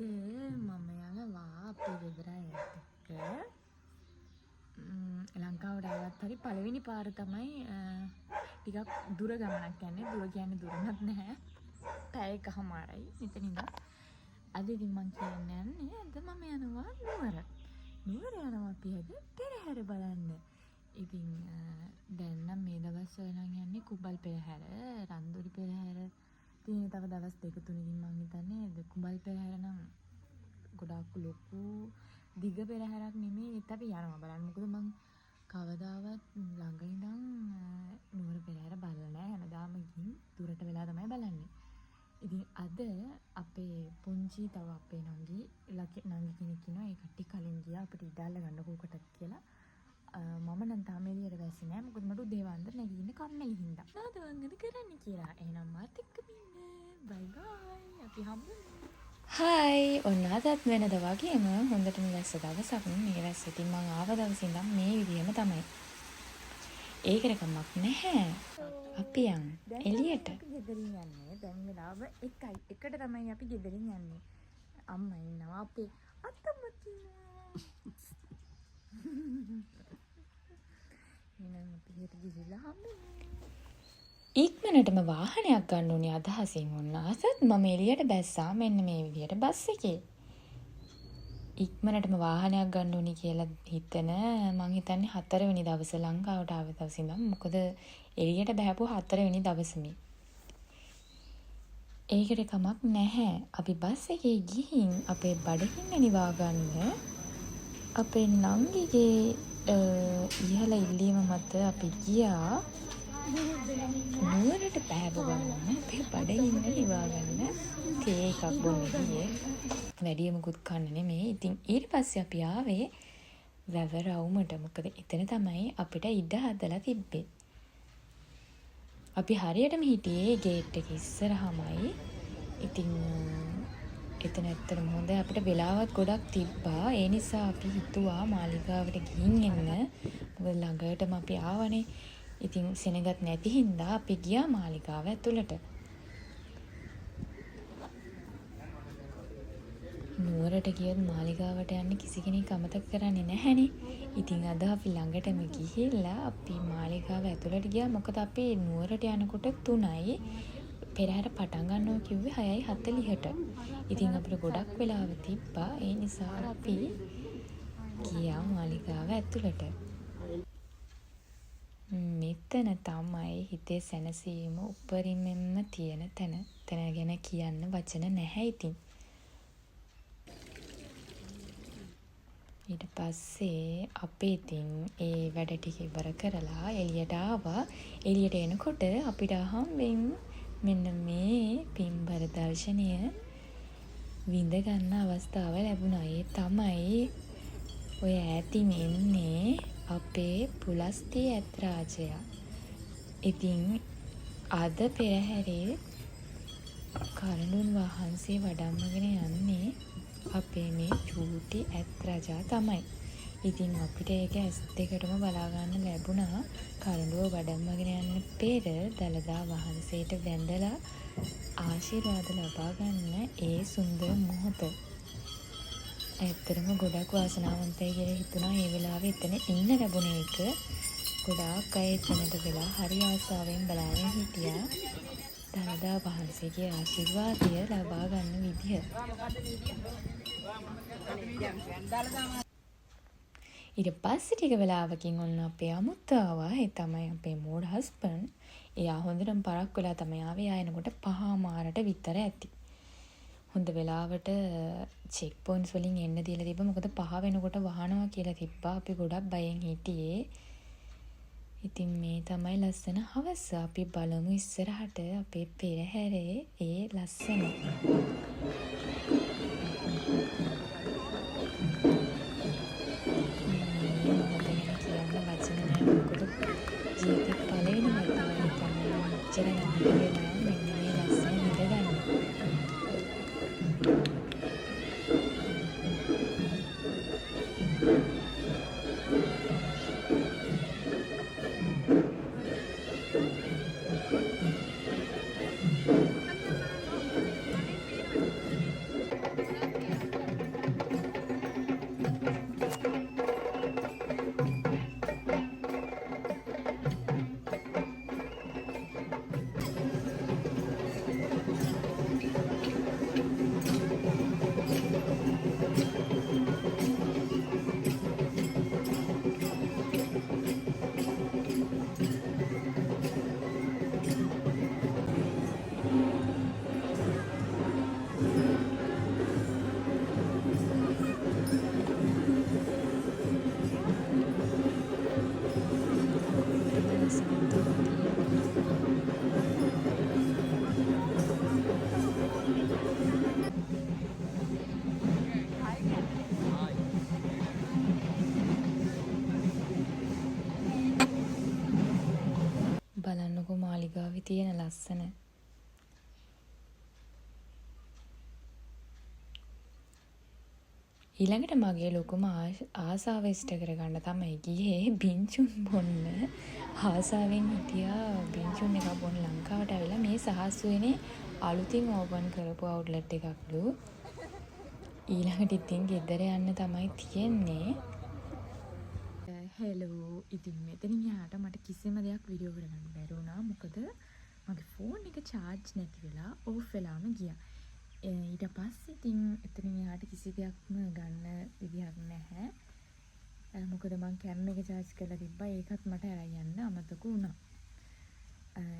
මම යනවා අපේ ගෙදර අයත් එක්ක ලංකාවට ආවත් හරි පළවෙනි පාර තමයි ටිකක් දුර ගමනක් යන්නේ. දුර කියන්නේ දුරමත් නැහැ. පැය එකමාරයි මෙතන ඉඳන්. අද ඉතින් මං කියන්නේ අද මම යනවා නුවර. නුවර යනවා අපි අද පෙරහැර බලන්න. ඉතින් දැන් නම් මේ දවස්වල නම් යන්නේ කුඹල් පෙරහැර, රන්දුරි පෙරහැර තියෙන තව දවස් දෙක තුනකින් මං හිතන්නේ කුඹල් පෙරහැර නම් ගොඩාක් ලොකු දිග පෙරහැරක් නෙමෙයි. ඒත් අපි යනවා බලන්න. මොකද මං කවදාවත් ළඟ ඉඳන් නුවර පෙරහැර බලලා නැහැ. හැමදාම ගිහින් දුරට වෙලා තමයි බලන්නේ. ඉතින් අද අපේ පුංචි තව අපේ නංගි කෙනෙක් ඉන්නවා. ඒ කට්ටිය කලින් ගියා අපිට ඉඩාල ගන්න කෝකටත් කියලා. මම නම් තාම එළියට වැස්සේ නැහැ. මොකද මට උදේ වන්දර නැගින්න කම්මැලි හින්දා. නාද වංගද කරන්න කියලා. එහෙනම් මාත් එක්ක ඉන්න. බයි බයි. අපි හම්බෙමු. හායි. ඔන්න අදත් වෙනද වගේම හොඳටම වැස්ස දවසක්. මේ වැස්ස ඉතින් මං ආව දවසේ ඉඳන් මේ විදිහම තමයි. ඒකට කමක් නැහැ. අපි යන් එළියට. අපි ගෙදරින් යන්නේ. දැන් වෙලාව 1යි. 1ට තමයි අපි ගෙදරින් යන්නේ. අම්මා ඉන්නවා. අපේ අත්තම්මත් ඉන්නවා. එහෙනම් අපි හෙට ගිහලා හම්බෙමු. ඉක්මනටම වාහනයක් ගන්න ඕනේ අදහසින් වුණ අසත් මම එළියට බැස්සා මෙන්න මේ විදියට බස් එකේ. ඉක්මනටම වාහනයක් ගන්න ඕනේ කියලා හිතන මං හිතන්නේ 4 වෙනි දවසේ ලංකාවට ආව දවසේ ඉඳන්. මොකද එළියට බහැපුව 4 වෙනි දවසේමයි. ඒකට කමක් නැහැ. අපි බස් එකේ ගිහින් අපේ බඩගින්න නිවා ගන්න අපේ නංගිගේ ඉහළ ඉල්ලීම මත අපි ගියා නුවරට පෑව ගන්න අපේ බඩගින්න නිවා ගන්න තේ එකක් බොන්න ගියේ. වැඩිය මුකුත් කන්න නෙමෙයි. ඉතින් ඊට පස්සේ අපි ආවේ වැවරවුමට. මොකද එතන තමයි අපිට ඉඩ හදලා තිබ්බේ. අපි හරියටම හිටියේ ගේට් එක ඉස්සරහමයි. ඉතින් එතන ඇත්තටම හොඳයි. අපිට වෙලාවත් ගොඩක් තිබ්බා. ඒ නිසා අපි හිතුවා මාලිගාවට ගිහින් එන්න. මොකද ළඟටම අපි ආවනේ. ඉතින් සෙනගත් නැති හින්දා අපි ගියා මාලිගාව ඇතුළට. නුවරට ගියොත් මාලිගාවට යන්න කිසි කෙනෙක් අමතක කරන්නේ නැහැනේ. ඉතින් අද අපි ළඟටම ගිහිල්ලා අපි මාලිගාව ඇතුළට ගියා. මොකද අපි නුවරට යනකොට 3යි පෙරහැර පටන් ගන්නවා කිව්වේ 6:40ට. ඉතින් අපිට ගොඩක් වෙලාව තිබ්බා. ඒ නිසා අපි ගියා මාලිගාව ඇතුළට. මෙතන තමයි හිතේ සැනසීම උපරිමෙන්ම තියෙන තැන. තැන ගැන කියන්න වචන නැහැ ඉතින්. ඊට පස්සේ අපි ඉතින් ඒ වැඩ ටික ඉවර කරලා එළියට ආවා. එළියට එනකොට අපිට හම්බෙන් මෙන්න මේ පින්බර දර්ශනය විඳ ගන්න අවස්ථාව ලැබුණා. ඒ තමයි ඔය ඈතින් එන්නේ අපේ පුලස්තිය ඇත්රාජය. ඉතින් අද පෙරහැරේ කරඬුන් වහන්සේ වඩම්මගෙන යන්නේ අපේ මේ චූටි ඇත්රජා තමයි. ඉතින් අපිට ඒක ඇස් දෙකටම බලා ගන්න ලැබුණා. කරඬුව වඩම්මගෙන යන්න පෙර දළදා වහන්සේට වැඳලා ආශිර්වාද ලබා ගන්න ඒ සුන්දර මොහොත. ඇත්තටම ගොඩක් වාසනාවන්තයි කියලා හිතුණා. ඒ වෙලාවේ එතන ඉන්න ලැබුණ එක ගොඩාක් අය එතනට වෙලා හරි ආසාවෙන් බලාගෙන හිටියා. දළදා වහන්සේගේ ආශිර්වාදය ලබා ගන්න විදිය. ඊට පස්සේ ටික වෙලාවකින් ඔන්න අපේ අමුත්තා ආවා. ඒ තමයි අපේ මෝඩ් හස්බන්ඩ්. එයා හොඳටම පරක් වෙලා තමයි ආවේ. ආයෙනකොට 5:00 විතර ඇති. හොඳ වෙලාවට චෙක් පොයින්ට්ස් වලින් එන්න දීලා තිබ්බා. මොකද 5 වෙනකොට වහනවා කියලා තිබ්බා. අපි ගොඩක් බයෙන් හිටියේ. ඉතින් මේ තමයි ලස්සන හවස. අපි බලමු ඉස්සරහට අපේ පෙරහැරේ ඒ ලස්සන. ජීවිතේ පළවෙනි වතාවේ තමයි මෙච්චර ළඟට වෙලා මෙන්න මේ ලස්සන ඉඳගන්න. තියෙන ලස්සන. ඊළඟට මගේ ලොකුම ආසාව ඉෂ්ට කරගන්න තමයි ගියේ බින්චුන් බොන්න. ආසාවෙන් හිටියා බින්චුන් එකක් බොන්න ලංකාවට ඇවිල්ලා මේ සහස්සුවනේ අලුතින් ඕපන් කරපු අවුට්ලට් එකක්ලු. ඊළඟට ඉතින් ගෙදර යන්න තමයි තියෙන්නේ. හෙලෝ ඉතින් මෙතනින් එහාට මට කිසිම දෙයක් වීඩියෝ කරගන්න බැරි වුණා. මොකද මගේ ෆෝන් එක charge නැති වෙලා ඕෆ් වෙලාම ගියා. ඊට පස්සේ ඉතින් එතනින් එහාට කිසි දෙයක්ම ගන්න විදිහක් නැහැ. මොකද මං කැම් එක charge කරලා තිබ්බා. ඒකත් මට අරන් යන්න අමතක වුණා.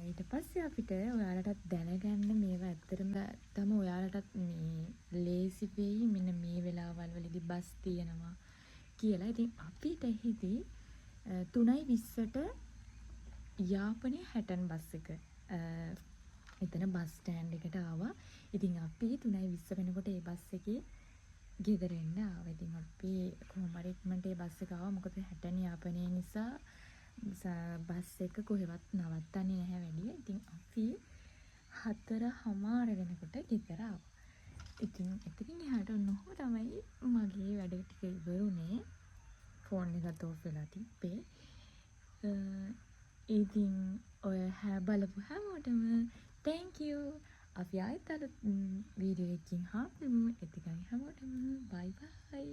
ඊට පස්සේ අපිට ඔයාලටත් දැනගන්න මේවා ඇත්තටම තමයි ඔයාලටත් මේ ලේසි වෙයි මෙන්න මේ වෙලාවල් වලදී බස් තියෙනවා කියලා. ඉතින් අපිට එහිදී 3:20ට යාපනයේ හැටන් බස් එක එතන බස් ස්ටෑන්ඩ් එකට ආවා. ඉතින් අපි 3:20 වෙනකොට ඒ බස් එකේ ගෙදර එන්න ආවා. ඉතින් අපි කොහොම හරි ඉක්මනට ඒ බස් එක ආවා. මොකද හැටන් යාපනයේ නිසා බස් එක කොහෙවත් නවත්තන්නේ නැහැ වැඩි. ඉතින් අපි 4:00 වෙනකොට ගෙදර ආවා. ඉතින් එතනින් එහාට ඔන්නෝම තමයි මගේ වැඩ ටික ඉවරුනේ. ෆෝන් එකත් ඕෆ් වෙලා තිබ්බේ. ඉතින් ඔය බලපු හැමෝටම thank you. අපි ආයෙත් අලුත් වීඩියෝ එකකින් හම්බෙමු. එතකන් හැමෝටම bye bye.